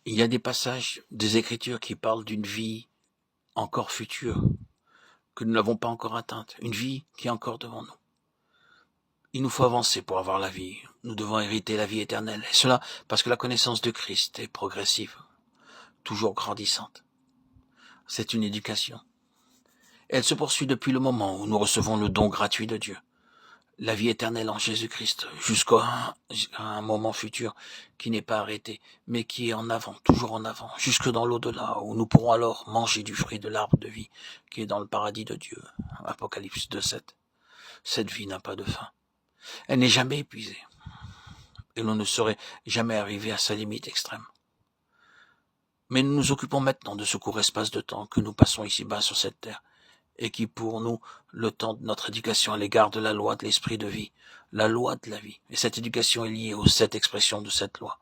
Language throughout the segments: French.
Il y a des passages des Écritures qui parlent d'une vie encore future, que nous n'avons pas encore atteinte, une vie qui est encore devant nous. Il nous faut avancer pour avoir la vie. Nous devons hériter la vie éternelle. Et cela parce que la connaissance de Christ est progressive, toujours grandissante. C'est une éducation. Elle se poursuit depuis le moment où nous recevons le don gratuit de Dieu, la vie éternelle en Jésus-Christ, jusqu'à un moment futur qui n'est pas arrêté, mais qui est en avant, toujours en avant, jusque dans l'au-delà, où nous pourrons alors manger du fruit de l'arbre de vie qui est dans le paradis de Dieu. Apocalypse 2:7. Cette vie n'a pas de fin. Elle n'est jamais épuisée. Et l'on ne saurait jamais arriver à sa limite extrême. Mais nous nous occupons maintenant de ce court espace de temps que nous passons ici-bas sur cette terre, et qui pour nous, le temps de notre éducation à l'égard de la loi de l'esprit de vie, la loi de la vie. Et cette éducation est liée aux 7 expressions de cette loi.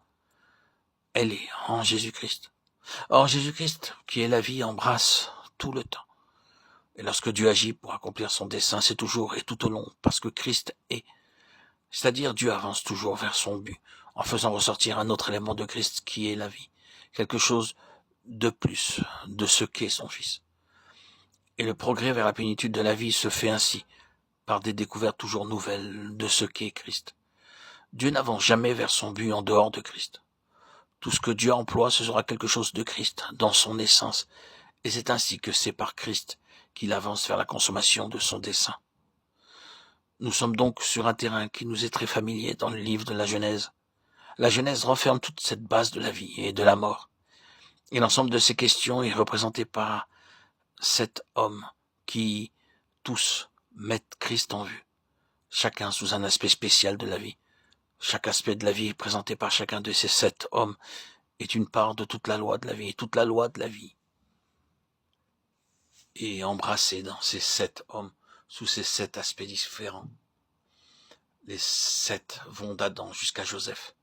Elle est en Jésus-Christ. Or Jésus-Christ, qui est la vie, embrasse tout le temps. Et lorsque Dieu agit pour accomplir son dessein, c'est toujours et tout au long, parce que Christ est. C'est-à-dire Dieu avance toujours vers son but, en faisant ressortir un autre élément de Christ qui est la vie, quelque chose de plus de ce qu'est son Fils. Et le progrès vers la plénitude de la vie se fait ainsi, par des découvertes toujours nouvelles de ce qu'est Christ. Dieu n'avance jamais vers son but en dehors de Christ. Tout ce que Dieu emploie, ce sera quelque chose de Christ, dans son essence, et c'est ainsi que c'est par Christ qu'il avance vers la consommation de son dessein. Nous sommes donc sur un terrain qui nous est très familier dans le livre de la Genèse. La Genèse renferme toute cette base de la vie et de la mort. Et l'ensemble de ces questions est représenté par 7 hommes qui, tous, mettent Christ en vue, chacun sous un aspect spécial de la vie. Chaque aspect de la vie présenté par chacun de ces 7 hommes est une part de toute la loi de la vie. Et toute la loi de la vie est embrassée dans ces 7 hommes, sous ces 7 aspects différents. Les 7 vont d'Adam jusqu'à Joseph.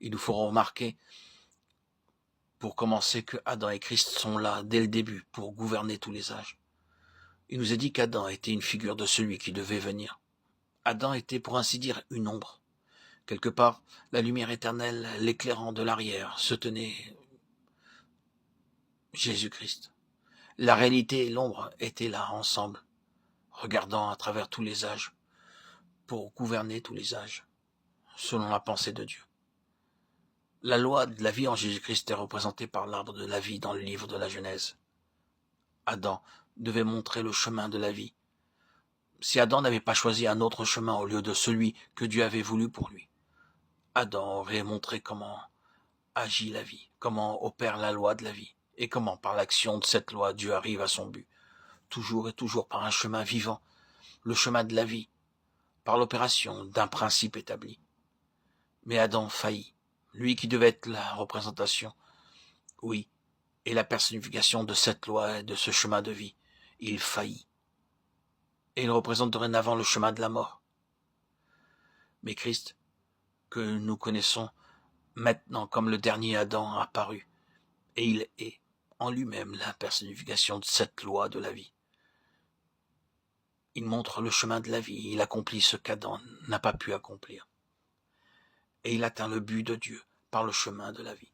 Il nous faut remarquer, pour commencer, que Adam et Christ sont là dès le début pour gouverner tous les âges. Il nous est dit qu'Adam était une figure de celui qui devait venir. Adam était, pour ainsi dire, une ombre. Quelque part, la lumière éternelle, l'éclairant de l'arrière, se tenait Jésus-Christ. La réalité et l'ombre étaient là ensemble, regardant à travers tous les âges, pour gouverner tous les âges, selon la pensée de Dieu. La loi de la vie en Jésus-Christ est représentée par l'arbre de la vie dans le livre de la Genèse. Adam devait montrer le chemin de la vie. Si Adam n'avait pas choisi un autre chemin au lieu de celui que Dieu avait voulu pour lui, Adam aurait montré comment agit la vie, comment opère la loi de la vie, et comment par l'action de cette loi Dieu arrive à son but, toujours et toujours par un chemin vivant, le chemin de la vie, par l'opération d'un principe établi. Mais Adam faillit, lui qui devait être la représentation, oui, et la personnification de cette loi et de ce chemin de vie, il faillit. Et il représente dorénavant le chemin de la mort. Mais Christ, que nous connaissons maintenant comme le dernier Adam apparu, et il est en lui-même la personnification de cette loi de la vie. Il montre le chemin de la vie, il accomplit ce qu'Adam n'a pas pu accomplir. Et il atteint le but de Dieu par le chemin de la vie.